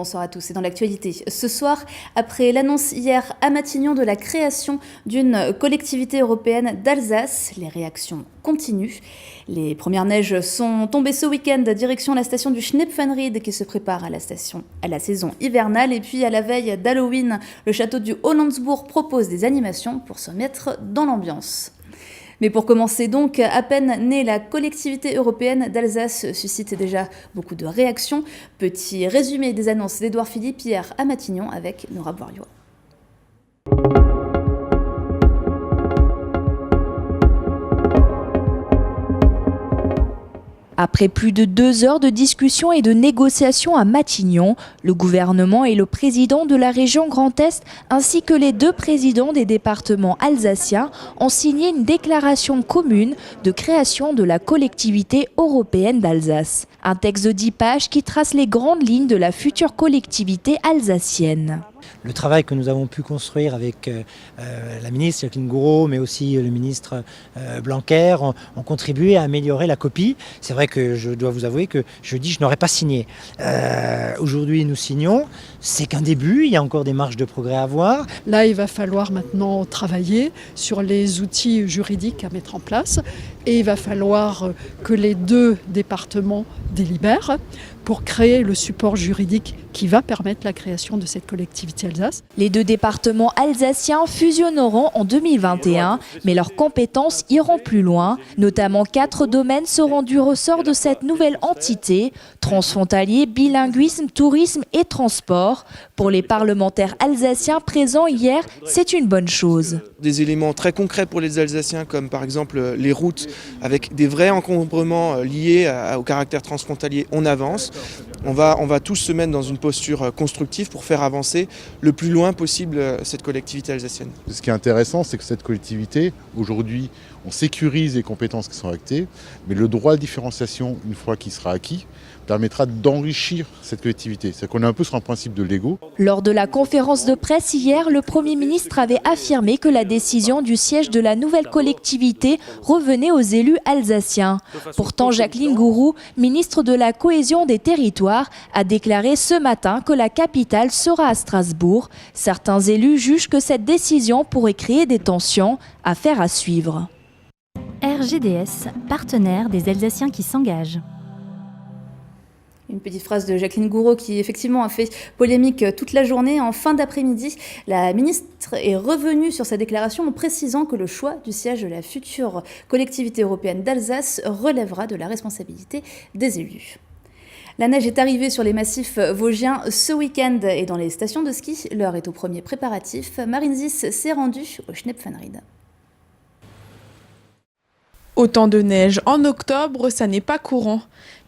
bonsoir à tous. Et dans l'actualité, ce soir, après l'annonce hier à Matignon de la création d'une collectivité européenne d'Alsace, les réactions continuent. Les premières neiges sont tombées ce week-end, direction la station du Schnepfenried qui se prépare à la saison hivernale. Et puis à la veille d'Halloween, le château du Hollandsbourg propose des animations pour se mettre dans l'ambiance. Mais pour commencer donc, à peine née, la collectivité européenne d'Alsace suscite déjà beaucoup de réactions. Petit résumé des annonces d'Édouard Philippe hier à Matignon avec Nora Bouriois. Après plus de 2 heures de discussion et de négociations à Matignon, le gouvernement et le président de la région Grand Est, ainsi que les 2 présidents des départements alsaciens, ont signé une déclaration commune de création de la collectivité européenne d'Alsace. Un texte de 10 pages qui trace les grandes lignes de la future collectivité alsacienne. Le travail que nous avons pu construire avec la ministre Jacqueline Gourault, mais aussi le ministre Blanquer, ont contribué à améliorer la copie. C'est vrai que je dois vous avouer que je n'aurais pas signé. Aujourd'hui, nous signons. C'est qu'un début, il y a encore des marges de progrès à avoir. Là, il va falloir maintenant travailler sur les outils juridiques à mettre en place et il va falloir que les 2 départements délibèrent pour créer le support juridique qui va permettre la création de cette collectivité Alsace. Les 2 départements alsaciens fusionneront en 2021, mais leurs compétences iront plus loin. Notamment 4 domaines seront du ressort de cette nouvelle entité: transfrontalier, bilinguisme, tourisme et transport. Pour les parlementaires alsaciens présents hier, c'est une bonne chose. Des éléments très concrets pour les Alsaciens, comme par exemple les routes, avec des vrais encombrements liés au caractère transfrontalier, on avance. On va tous se mettre dans une posture constructive pour faire avancer le plus loin possible cette collectivité alsacienne. Ce qui est intéressant, c'est que cette collectivité, aujourd'hui, on sécurise les compétences qui sont actées, mais le droit de différenciation, une fois qu'il sera acquis, permettra d'enrichir cette collectivité. C'est qu'on est un peu sur un principe de Lego. Lors de la conférence de presse hier, le Premier ministre avait affirmé que la décision du siège de la nouvelle collectivité revenait aux élus alsaciens. Pourtant, Jacqueline Gourault, ministre de la Cohésion des Territoires, a déclaré ce matin que la capitale sera à Strasbourg. Certains élus jugent que cette décision pourrait créer des tensions. Affaire à suivre. RGDS, partenaire des Alsaciens qui s'engagent. Une petite phrase de Jacqueline Gourault qui effectivement a fait polémique toute la journée. En fin d'après-midi, la ministre est revenue sur sa déclaration en précisant que le choix du siège de la future collectivité européenne d'Alsace relèvera de la responsabilité des élus. La neige est arrivée sur les massifs vosgiens ce week-end et dans les stations de ski. L'heure est aux premiers préparatifs. Marine Zis s'est rendue au Schnepfenried. Autant de neige en octobre, ça n'est pas courant.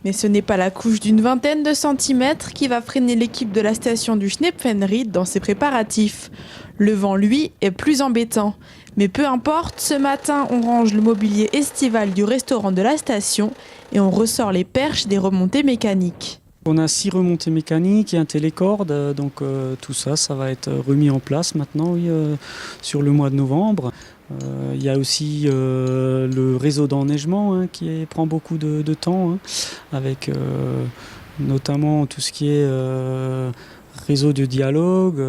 Mais ce n'est pas la couche d'une vingtaine de centimètres qui va freiner l'équipe de la station du Schnepfenried dans ses préparatifs. Le vent, lui, est plus embêtant. Mais peu importe, ce matin, on range le mobilier estival du restaurant de la station et on ressort les perches des remontées mécaniques. On a 6 remontées mécaniques et un télécorde, donc tout ça va être remis en place maintenant sur le mois de novembre. Il y a aussi le réseau d'enneigement qui prend beaucoup de temps, avec notamment tout ce qui est réseau de dialogue,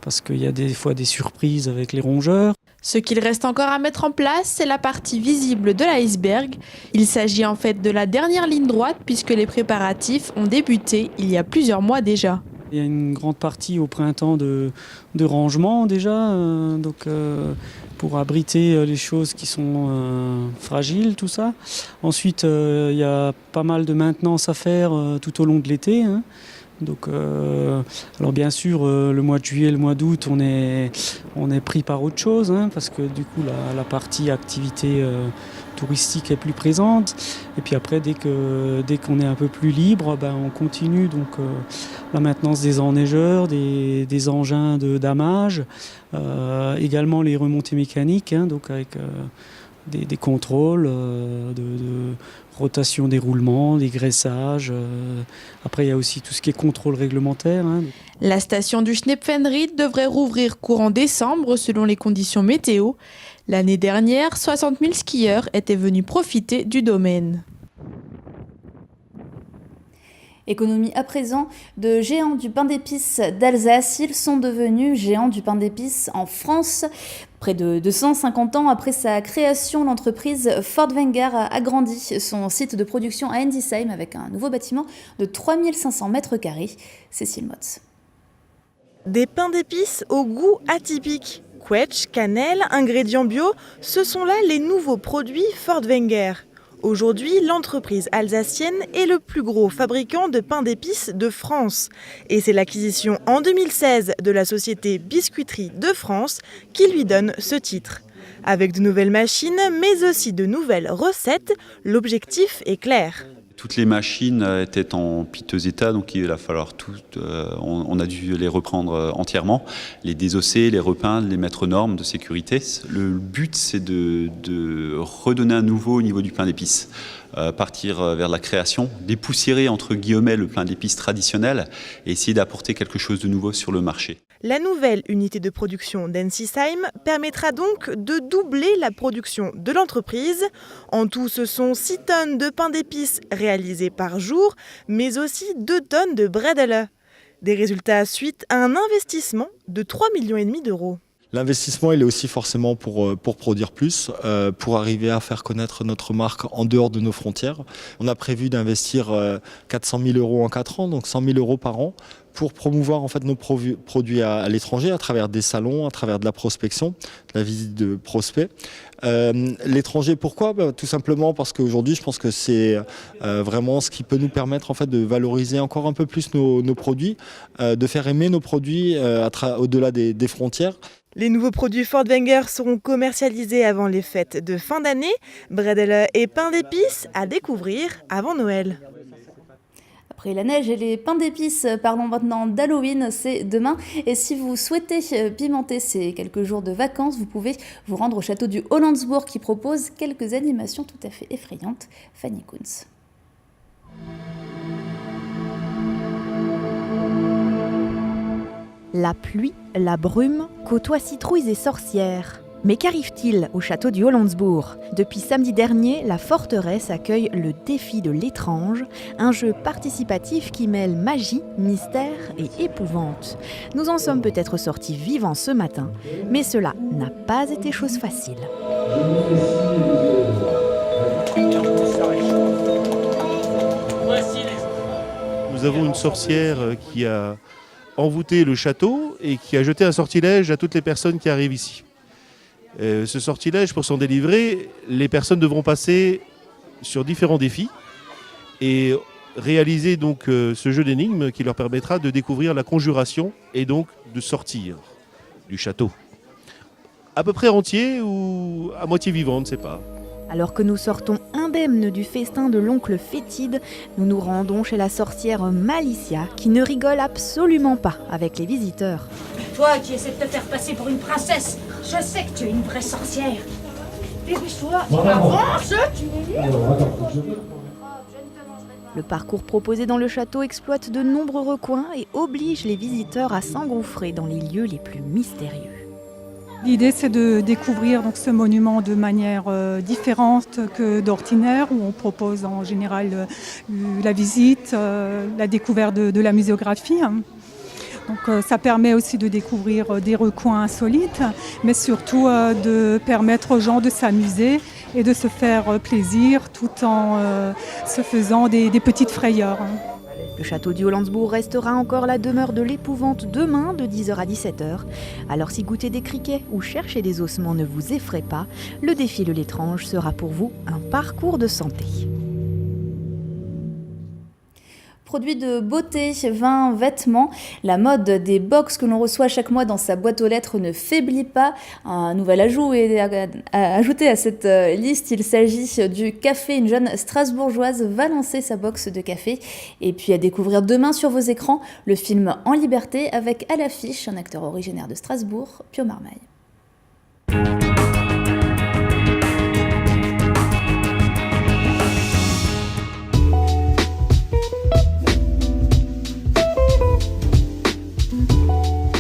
parce qu'il y a des fois des surprises avec les rongeurs. Ce qu'il reste encore à mettre en place, c'est la partie visible de l'iceberg. Il s'agit en fait de la dernière ligne droite puisque les préparatifs ont débuté il y a plusieurs mois déjà. Il y a une grande partie au printemps de rangement déjà, pour abriter les choses qui sont fragiles, tout ça. Ensuite, il y a pas mal de maintenance à faire tout au long de l'été. Donc, alors bien sûr, le mois de juillet, le mois d'août, on est pris par autre chose, parce que du coup, la partie activité touristique est plus présente. Et puis après, dès qu'on est un peu plus libre, on continue donc la maintenance des enneigeurs, des engins d'amage, également les remontées mécaniques, donc avec des contrôles de rotation des roulements, des graissages. Après, il y a aussi tout ce qui est contrôle réglementaire. La station du Schnepfenried devrait rouvrir courant décembre selon les conditions météo. L'année dernière, 60 000 skieurs étaient venus profiter du domaine. Économie à présent, de géants du pain d'épices d'Alsace, ils sont devenus géants du pain d'épices en France. Près de 250 ans après sa création, l'entreprise Fort-Wenger a agrandi son site de production à Ensisheim avec un nouveau bâtiment de 3500 mètres carrés. Cécile Motz. Des pains d'épices au goût atypique. Quetch, cannelle, ingrédients bio, ce sont là les nouveaux produits Fort-Wenger. Aujourd'hui, l'entreprise alsacienne est le plus gros fabricant de pain d'épices de France. Et c'est l'acquisition en 2016 de la société Biscuiterie de France qui lui donne ce titre. Avec de nouvelles machines, mais aussi de nouvelles recettes, l'objectif est clair. Toutes les machines étaient en piteux état, donc il va falloir on a dû les reprendre entièrement, les désosser, les repeindre, les mettre aux normes de sécurité. Le but, c'est de redonner un nouveau au niveau du pain d'épices. Partir vers la création, dépoussiérer entre guillemets le pain d'épices traditionnel et essayer d'apporter quelque chose de nouveau sur le marché. La nouvelle unité de production d'Ensisheim permettra donc de doubler la production de l'entreprise. En tout, ce sont 6 tonnes de pain d'épices réalisées par jour, mais aussi 2 tonnes de bredele. Des résultats suite à un investissement de 3,5 millions d'euros. L'investissement, il est aussi forcément pour produire plus, pour arriver à faire connaître notre marque en dehors de nos frontières. On a prévu d'investir 400 000 euros en 4 ans, donc 100 000 euros par an, pour promouvoir en fait nos produits à l'étranger, à travers des salons, à travers de la prospection, de la visite de prospects. L'étranger, pourquoi ? Tout simplement parce qu'aujourd'hui, je pense que c'est vraiment ce qui peut nous permettre en fait, de valoriser encore un peu plus nos produits, de faire aimer nos produits au-delà des frontières. Les nouveaux produits Fort-Wenger seront commercialisés avant les fêtes de fin d'année. Bredele et pain d'épices à découvrir avant Noël. Après la neige et les pains d'épices, parlons maintenant d'Halloween, c'est demain. Et si vous souhaitez pimenter ces quelques jours de vacances, vous pouvez vous rendre au château du Hollandsbourg qui propose quelques animations tout à fait effrayantes. Fanny Kunz. La pluie, la brume côtoient citrouilles et sorcières. Mais qu'arrive-t-il au château du Hollandsbourg ? Depuis samedi dernier, la forteresse accueille le défi de l'étrange, un jeu participatif qui mêle magie, mystère et épouvante. Nous en sommes peut-être sortis vivants ce matin, mais cela n'a pas été chose facile. Nous avons une sorcière qui a envoûté le château et qui a jeté un sortilège à toutes les personnes qui arrivent ici. Ce sortilège, pour s'en délivrer, les personnes devront passer sur différents défis et réaliser donc ce jeu d'énigmes qui leur permettra de découvrir la conjuration et donc de sortir du château. À peu près entier ou à moitié vivant, on ne sait pas. Alors que nous sortons indemnes du festin de l'oncle Fétide, nous nous rendons chez la sorcière Malicia qui ne rigole absolument pas avec les visiteurs. Toi qui essaies de te faire passer pour une princesse, je sais que tu es une vraie sorcière. Dépêche-toi, avance, Le parcours proposé dans le château exploite de nombreux recoins et oblige les visiteurs à s'engouffrer dans les lieux les plus mystérieux. L'idée, c'est de découvrir donc, ce monument de manière différente que d'ordinaire, où on propose en général la visite, la découverte de la muséographie. Donc, ça permet aussi de découvrir des recoins insolites, mais surtout de permettre aux gens de s'amuser et de se faire plaisir tout en se faisant des petites frayeurs. Le château du Hollandsbourg restera encore la demeure de l'épouvante demain de 10h à 17h. Alors si goûter des criquets ou chercher des ossements ne vous effraie pas, le défi de l'étrange sera pour vous un parcours de santé. Produits de beauté, vins, vêtements, la mode des box que l'on reçoit chaque mois dans sa boîte aux lettres ne faiblit pas. Un nouvel ajout est ajouté à cette liste, il s'agit du café. Une jeune strasbourgeoise va lancer sa box de café. Et puis à découvrir demain sur vos écrans, le film En liberté avec à l'affiche un acteur originaire de Strasbourg, Pio Marmaille.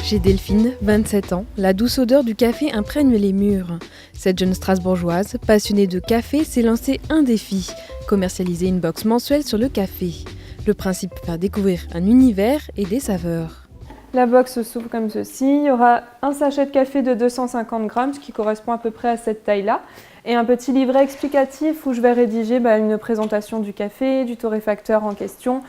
Chez Delphine, 27 ans, la douce odeur du café imprègne les murs. Cette jeune strasbourgeoise, passionnée de café, s'est lancée un défi, commercialiser une box mensuelle sur le café. Le principe, faire découvrir un univers et des saveurs. La box s'ouvre comme ceci. Il y aura un sachet de café de 250 grammes, ce qui correspond à peu près à cette taille-là, et un petit livret explicatif où je vais rédiger une présentation du café, du torréfacteur en question,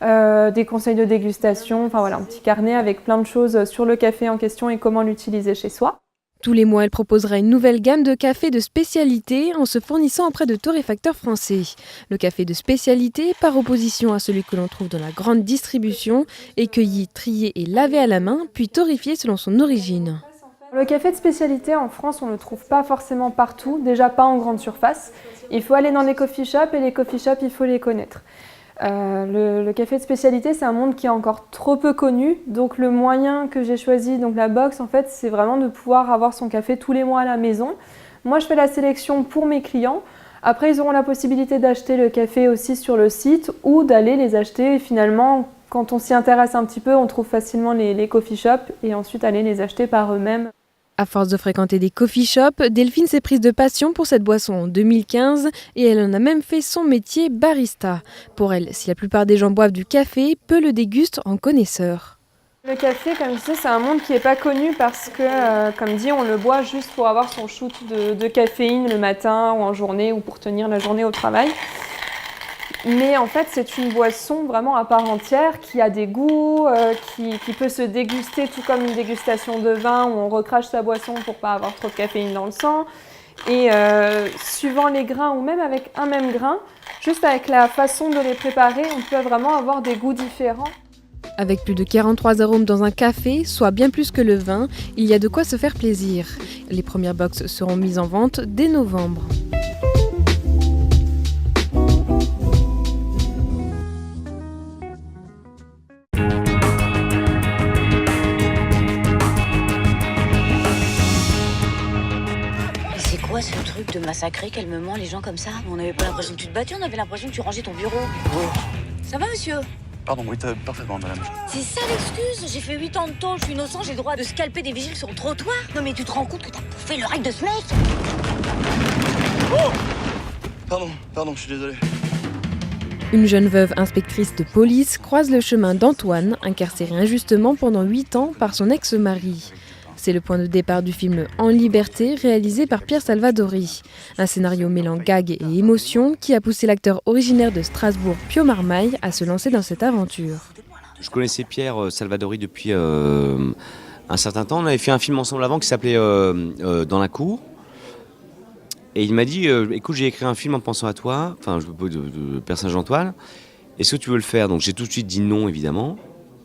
des conseils de dégustation, enfin voilà, un petit carnet avec plein de choses sur le café en question et comment l'utiliser chez soi. Tous les mois, elle proposera une nouvelle gamme de cafés de spécialité en se fournissant auprès de torréfacteurs français. Le café de spécialité, par opposition à celui que l'on trouve dans la grande distribution, est cueilli, trié et lavé à la main, puis torréfié selon son origine. Le café de spécialité en France, on ne le trouve pas forcément partout, déjà pas en grande surface. Il faut aller dans les coffee shops et les coffee shops, il faut les connaître. Le café de spécialité, c'est un monde qui est encore trop peu connu, donc le moyen que j'ai choisi, donc la box, en fait, c'est vraiment de pouvoir avoir son café tous les mois à la maison. Moi, je fais la sélection pour mes clients. Après, ils auront la possibilité d'acheter le café aussi sur le site ou d'aller les acheter. Et finalement, quand on s'y intéresse un petit peu, on trouve facilement les coffee shops et ensuite aller les acheter par eux-mêmes. À force de fréquenter des coffee shops, Delphine s'est prise de passion pour cette boisson en 2015 et elle en a même fait son métier barista. Pour elle, si la plupart des gens boivent du café, peu le dégustent en connaisseurs. Le café, comme je disais, c'est un monde qui n'est pas connu parce que, comme dit, on le boit juste pour avoir son shoot de caféine le matin ou en journée ou pour tenir la journée au travail. Mais en fait, c'est une boisson vraiment à part entière qui a des goûts, qui peut se déguster tout comme une dégustation de vin où on recrache sa boisson pour ne pas avoir trop de caféine dans le sang. Et suivant les grains ou même avec un même grain, juste avec la façon de les préparer, on peut vraiment avoir des goûts différents. Avec plus de 43 arômes dans un café, soit bien plus que le vin, il y a de quoi se faire plaisir. Les premières boxes seront mises en vente dès novembre. Ce truc de massacrer calmement les gens comme ça? On n'avait pas l'impression que tu te battais, on avait l'impression que tu rangeais ton bureau. Ça va, monsieur? Pardon, oui, parfaitement, madame. C'est ça l'excuse? J'ai fait 8 ans de tôle, je suis innocent, j'ai le droit de scalper des vigiles sur le trottoir? Non mais tu te rends compte que t'as bouffé l'oreille de ce mec? Oh! Pardon, je suis désolé. Une jeune veuve inspectrice de police croise le chemin d'Antoine, incarcéré injustement pendant 8 ans par son ex-mari. C'est le point de départ du film En liberté, réalisé par Pierre Salvadori. Un scénario mêlant gag et émotion qui a poussé l'acteur originaire de Strasbourg, Pio Marmaille, à se lancer dans cette aventure. Je connaissais Pierre Salvadori depuis un certain temps. On avait fait un film ensemble avant qui s'appelait Dans la cour. Et il m'a dit, écoute, j'ai écrit un film en pensant à toi, enfin, de personnage d'Antoine. Est-ce que tu veux le faire? Donc j'ai tout de suite dit non, évidemment.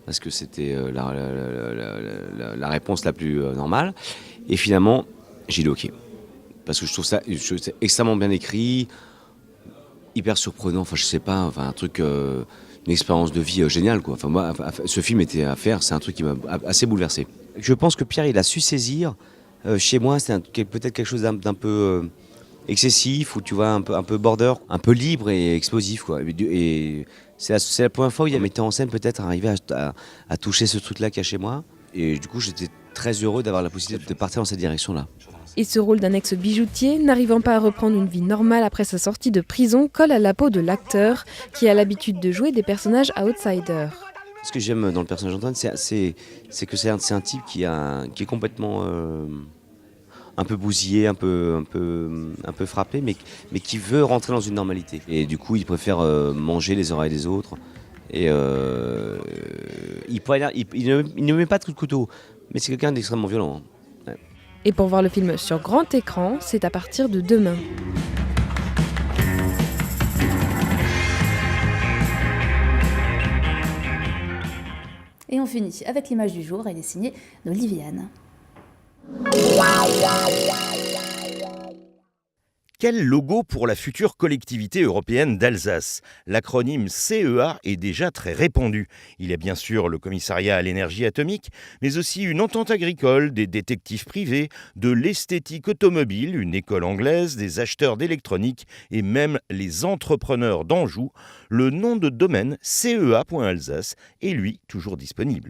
Parce que c'était la réponse la plus normale. Et finalement, j'ai dit OK. Parce que je trouve ça extrêmement bien écrit, hyper surprenant, enfin je sais pas, enfin un truc, une expérience de vie géniale, quoi. Enfin moi, ce film était à faire, c'est un truc qui m'a assez bouleversé. Je pense que Pierre, il a su saisir, chez moi, c'était peut-être quelque chose d'un peu excessif, ou tu vois, un peu border, un peu libre et explosif, quoi. Et c'est la première fois où il y a un metteur en scène peut-être arrivé à toucher ce truc-là qu'il y a chez moi. Et du coup, j'étais très heureux d'avoir la possibilité de partir dans cette direction-là. Et ce rôle d'un ex-bijoutier, n'arrivant pas à reprendre une vie normale après sa sortie de prison, colle à la peau de l'acteur, qui a l'habitude de jouer des personnages outsiders. Ce que j'aime dans le personnage d'Antoine, c'est que c'est un type qui est complètement un peu bousillé, un peu frappé, mais qui veut rentrer dans une normalité. Et du coup, il préfère manger les oreilles des autres. Et il ne met pas de coup de couteau, mais c'est quelqu'un d'extrêmement violent. Ouais. Et pour voir le film sur grand écran, c'est à partir de demain. Et on finit avec l'image du jour, elle est signée d'Oliviane. Quel logo pour la future collectivité européenne d'Alsace? L'acronyme CEA est déjà très répandu. Il y a bien sûr le commissariat à l'énergie atomique, mais aussi une entente agricole, des détectives privés, de l'esthétique automobile, une école anglaise, des acheteurs d'électronique et même les entrepreneurs d'Anjou. Le nom de domaine CEA.Alsace est lui toujours disponible.